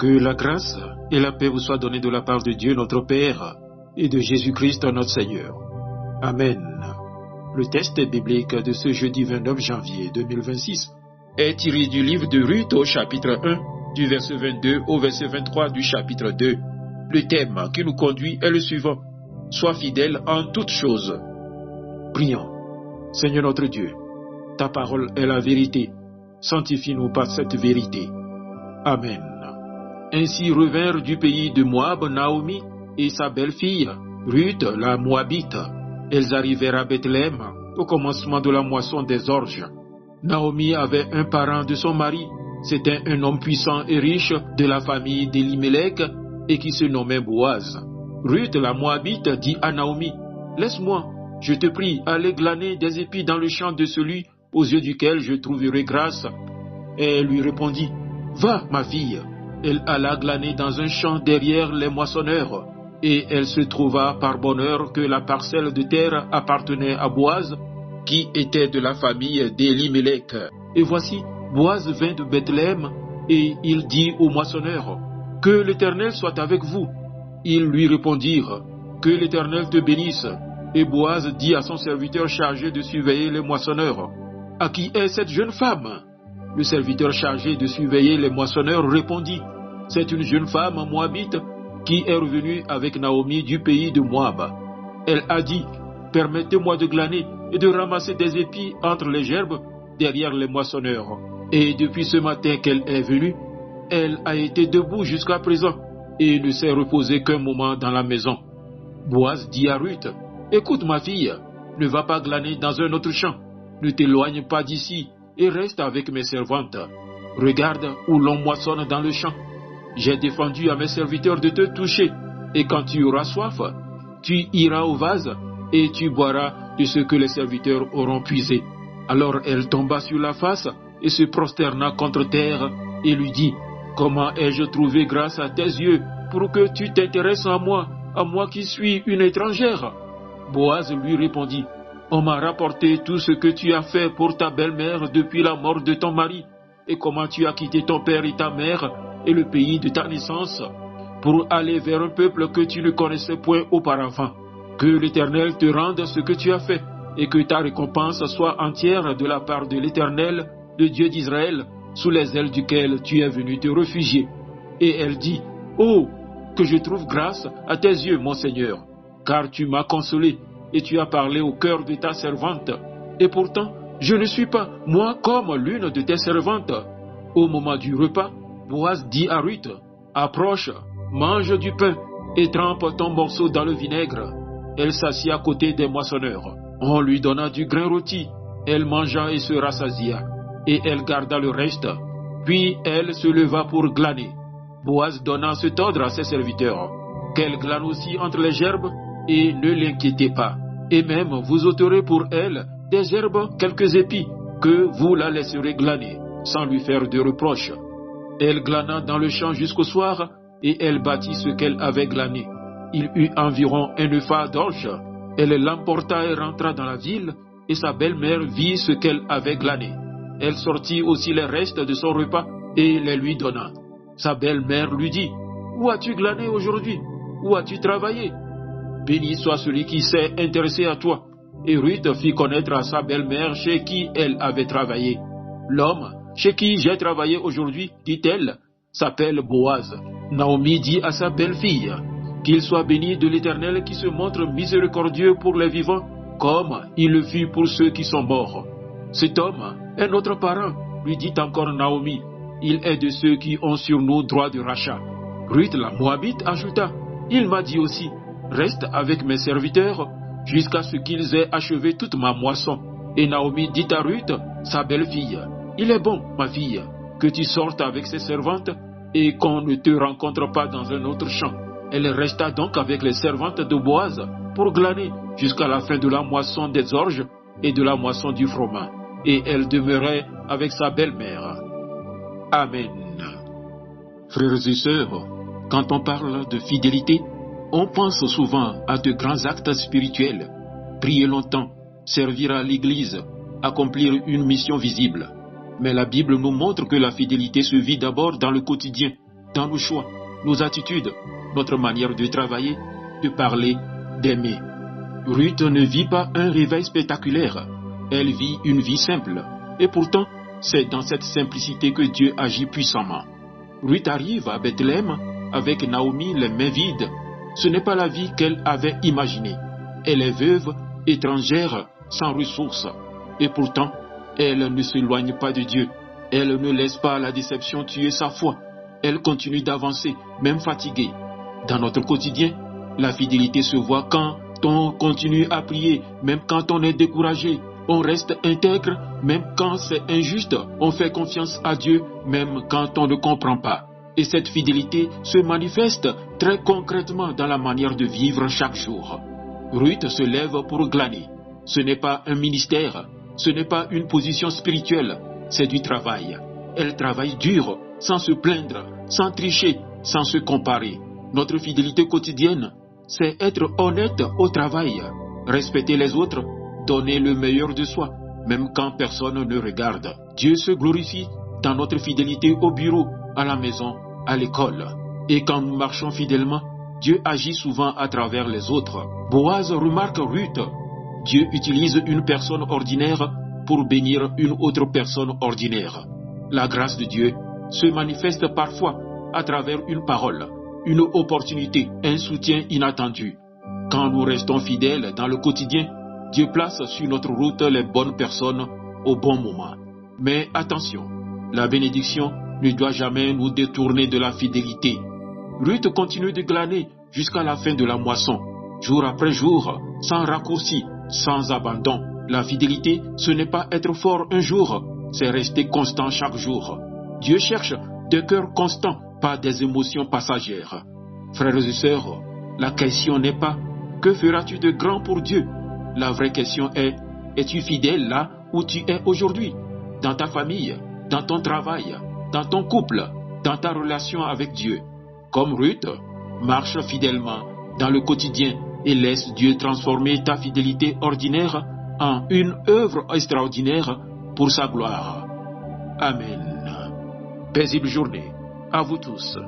Que la grâce et la paix vous soient données de la part de Dieu notre Père et de Jésus-Christ notre Seigneur. Amen. Le texte biblique de ce jeudi 29 janvier 2026 est tiré du livre de Ruth au chapitre 1, du verset 22 au verset 23 du chapitre 2. Le thème qui nous conduit est le suivant: Sois fidèle en toutes choses. Prions. Seigneur notre Dieu, ta parole est la vérité. Sanctifie-nous par cette vérité. Amen. Ainsi revinrent du pays de Moab Naomi et sa belle-fille, Ruth la Moabite. Elles arrivèrent à Bethléem au commencement de la moisson des orges. Naomi avait un parent de son mari. C'était un homme puissant et riche de la famille d'Elimelech et qui se nommait Boaz. Ruth la Moabite dit à Naomi: Laisse-moi, je te prie, aller glaner des épis dans le champ de celui aux yeux duquel je trouverai grâce. Et elle lui répondit: Va, ma fille. Elle alla glaner dans un champ derrière les moissonneurs. Et elle se trouva par bonheur que la parcelle de terre appartenait à Boaz, qui était de la famille d'Elimelech. Et voici, Boaz vint de Bethléem, et il dit aux moissonneurs: Que l'Éternel soit avec vous. Ils lui répondirent: Que l'Éternel te bénisse. Et Boaz dit à son serviteur chargé de surveiller les moissonneurs: À qui est cette jeune femme? Le serviteur chargé de surveiller les moissonneurs répondit: C'est une jeune femme moabite qui est revenue avec Naomi du pays de Moab. Elle a dit: Permettez-moi de glaner et de ramasser des épis entre les gerbes derrière les moissonneurs. Et depuis ce matin qu'elle est venue, elle a été debout jusqu'à présent et ne s'est reposée qu'un moment dans la maison. Boaz dit à Ruth: Écoute ma fille, ne va pas glaner dans un autre champ, ne t'éloigne pas d'ici et reste avec mes servantes. Regarde où l'on moissonne dans le champ. J'ai défendu à mes serviteurs de te toucher, et quand tu auras soif, tu iras au vase et tu boiras de ce que les serviteurs auront puisé. Alors elle tomba sur la face et se prosterna contre terre et lui dit: Comment ai-je trouvé grâce à tes yeux pour que tu t'intéresses à moi qui suis une étrangère? Boaz lui répondit: On m'a rapporté tout ce que tu as fait pour ta belle-mère depuis la mort de ton mari, et comment tu as quitté ton père et ta mère et le pays de ta naissance, pour aller vers un peuple que tu ne connaissais point auparavant. Que l'Éternel te rende ce que tu as fait, et que ta récompense soit entière de la part de l'Éternel, le Dieu d'Israël, sous les ailes duquel tu es venu te réfugier. Et elle dit: Oh, que je trouve grâce à tes yeux, mon Seigneur, car tu m'as consolé, et tu as parlé au cœur de ta servante. Et pourtant, je ne suis pas, moi, comme l'une de tes servantes. Au moment du repas, Boaz dit à Ruth: Approche, mange du pain, et trempe ton morceau dans le vinaigre. Elle s'assit à côté des moissonneurs. On lui donna du grain rôti. Elle mangea et se rassasia, et elle garda le reste. Puis elle se leva pour glaner. Boaz donna cet ordre à ses serviteurs: Qu'elle glane aussi entre les gerbes, et ne l'inquiétez pas. Et même vous ôterez pour elle des herbes quelques épis, que vous la laisserez glaner, sans lui faire de reproches. Elle glana dans le champ jusqu'au soir, et elle bâtit ce qu'elle avait glané. Il eut environ un épha d'orge. Elle l'emporta et rentra dans la ville, et sa belle-mère vit ce qu'elle avait glané. Elle sortit aussi les restes de son repas, et les lui donna. Sa belle-mère lui dit: Où as-tu glané aujourd'hui? Où as-tu travaillé? Béni soit celui qui s'est intéressé à toi. Et Ruth fit connaître à sa belle-mère chez qui elle avait travaillé. L'homme chez qui j'ai travaillé aujourd'hui, dit-elle, s'appelle Boaz. Naomi dit à sa belle-fille: Qu'il soit béni de l'Éternel qui se montre miséricordieux pour les vivants, comme il le fut pour ceux qui sont morts. Cet homme est notre parent, lui dit encore Naomi. Il est de ceux qui ont sur nous droit de rachat. Ruth la Moabite ajouta: Il m'a dit aussi: Reste avec mes serviteurs jusqu'à ce qu'ils aient achevé toute ma moisson. Et Naomi dit à Ruth, sa belle-fille: Il est bon, ma fille, que tu sortes avec ses servantes et qu'on ne te rencontre pas dans un autre champ. Elle resta donc avec les servantes de Boaz pour glaner jusqu'à la fin de la moisson des orges et de la moisson du froment. Et elle demeurait avec sa belle-mère. Amen. Frères et sœurs, quand on parle de fidélité, on pense souvent à de grands actes spirituels, prier longtemps, servir à l'Église, accomplir une mission visible. Mais la Bible nous montre que la fidélité se vit d'abord dans le quotidien. dans nos choix, nos attitudes, notre manière de travailler, de parler, d'aimer. Ruth ne vit pas un réveil spectaculaire, elle vit une vie simple. Et pourtant, c'est dans cette simplicité que Dieu agit puissamment. Ruth arrive à Bethléem avec Naomi les mains vides. Ce n'est pas la vie qu'elle avait imaginée. Elle est veuve, étrangère, sans ressources. Et pourtant, elle ne s'éloigne pas de Dieu. Elle ne laisse pas la déception tuer sa foi. Elle continue d'avancer, même fatiguée. Dans notre quotidien, la fidélité se voit quand on continue à prier, même quand on est découragé. On reste intègre, même quand c'est injuste. On fait confiance à Dieu, même quand on ne comprend pas. Et cette fidélité se manifeste très concrètement dans la manière de vivre chaque jour. Ruth se lève pour glaner. Ce n'est pas un ministère, ce n'est pas une position spirituelle, c'est du travail. Elle travaille dur, sans se plaindre, sans tricher, sans se comparer. Notre fidélité quotidienne, c'est être honnête au travail, respecter les autres, donner le meilleur de soi, même quand personne ne regarde. Dieu se glorifie dans notre fidélité au bureau, à la maison, à l'école. Et quand nous marchons fidèlement, Dieu agit souvent à travers les autres. Boaz remarque Ruth. Dieu utilise une personne ordinaire pour bénir une autre personne ordinaire. La grâce de Dieu se manifeste parfois à travers une parole, une opportunité, un soutien inattendu. Quand nous restons fidèles dans le quotidien, Dieu place sur notre route les bonnes personnes au bon moment. Mais attention, la bénédiction ne doit jamais nous détourner de la fidélité. Ruth continue de glaner jusqu'à la fin de la moisson, jour après jour, sans raccourci, sans abandon. La fidélité, ce n'est pas être fort un jour, c'est rester constant chaque jour. Dieu cherche des cœurs constants, pas des émotions passagères. Frères et sœurs, la question n'est pas « Que feras-tu de grand pour Dieu ?» La vraie question est « Es-tu fidèle là où tu es aujourd'hui, dans ta famille, dans ton travail, dans ton couple, dans ta relation avec Dieu ?» Comme Ruth, marche fidèlement dans le quotidien et laisse Dieu transformer ta fidélité ordinaire en une œuvre extraordinaire pour sa gloire. Amen. Paisible journée à vous tous.